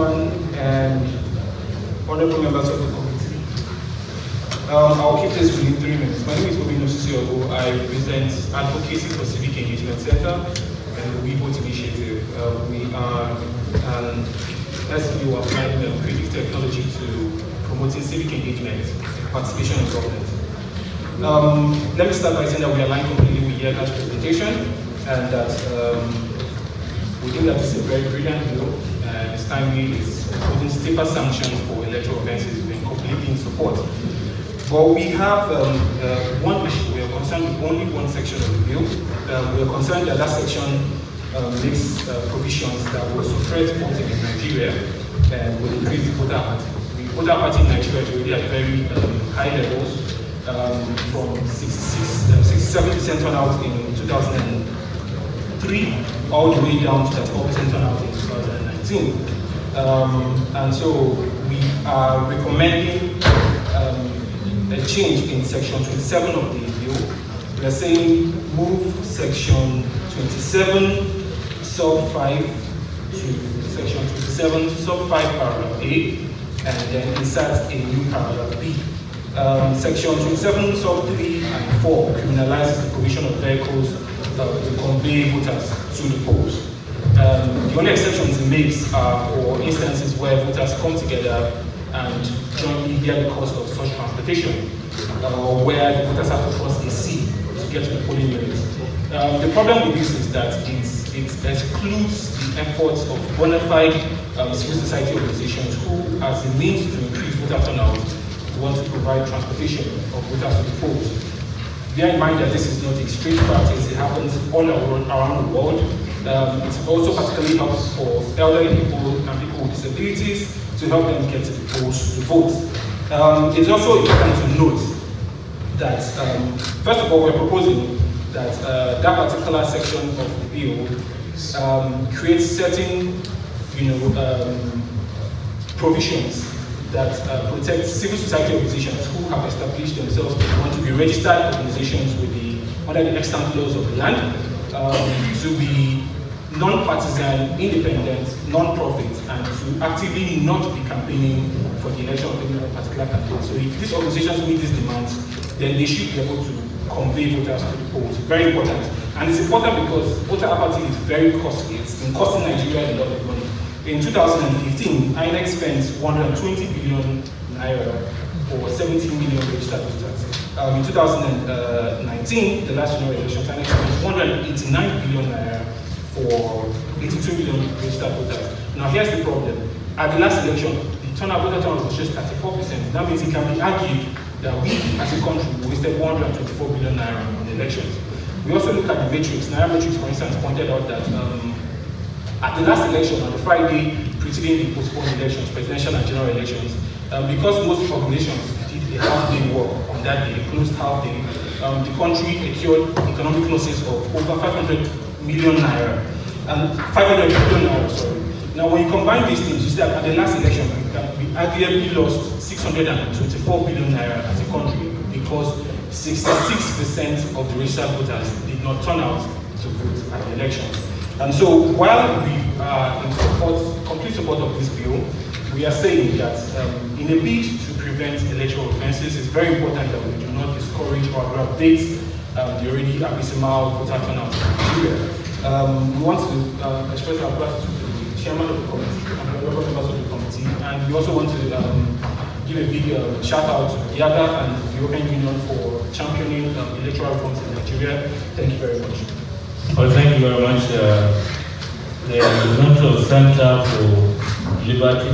Chairman and honorable members of the committee. I'll keep this within 3 minutes. My name is Obinna Osisiogu. I represent Advocacy for Civic Engagement Center and the WeVote initiative. We are an SBO applying creative technology to promoting civic engagement and participation in government. Let me start by saying that we align completely with Yaga's presentation and that we think that this is a very brilliant bill and it's timely. It's putting stiffer sanctions for electoral offences. We're completely in support. But we have one issue. We are concerned with only one section of the bill. We are concerned that that section makes provisions that will suppress voting in Nigeria and will increase the voter apathy. The voter apathy in Nigeria is already at very high levels, from 67% turnout in 2003 all the way down to 34% turnout in 2019. And so we are recommending a change in section 27 of the bill. We are saying move section 27 sub 5 to section 27 sub 5 paragraph A and then insert a new paragraph B. Section 27 sub 3 and 4 criminalizes the provision of vehicles to convey voters to the polls. The only exceptions it makes are for instances where voters come together and jointly bear the cost of such transportation, or where the voters have to cross a sea to get to the polling unit. The problem with this is that it excludes the efforts of bona fide civil society organizations who, as a means to increase voter turnout, want to provide transportation of voters to the polls. Bear in mind that this is not a strange practice. It happens all around the world. It also particularly helps for elderly people and people with disabilities to help them get to the polls to vote. It's also important to note that, first of all, we're proposing that that particular section of the bill creates certain, provisions that protect civil society organizations who have established themselves to want to be registered organizations under the extant laws of the land, to be non-partisan, independent, non-profit, and to actively not be campaigning for the election of any particular candidate. So if these organizations meet these demands, then they should be able to convey voters to the polls. Very important. And it's important because voter apathy is very costly. It's been costing Nigeria a lot of money. In 2015, INEC spent 120 billion naira for 17 million registered voters. In 2019, the last general elections, INEC spent 189 billion naira for 82 million registered voters. Now here's the problem. At the last election, the voter turnout was just 34%. That means it can be argued that we as a country wasted 124 billion naira on the elections. We also look at the matrix. Naira Matrix, for instance, pointed out that at the last election, on the Friday preceding the postponed elections, presidential and general elections, because most organizations did a half-day work on that day, closed half-day, the country incurred economic losses of over 500 million naira. And 500 billion naira, sorry. Now, when you combine these things, you see that at the last election, we arguably lost 624 billion naira as a country because 66% of the registered voters did not turn out to vote at the election. And so, while we are in support, complete support of this bill, we are saying that in a bid to prevent electoral offences, it's very important that we do not discourage or aggravate the already abysmal voter turnout in Nigeria. We want to express our gratitude to the chairman of the committee and the other members of the committee, and we also want to give a big shout out to Yaga and the European Union for championing electoral reforms in Nigeria. Thank you very much. Well, thank you very much. The National Center for Liberty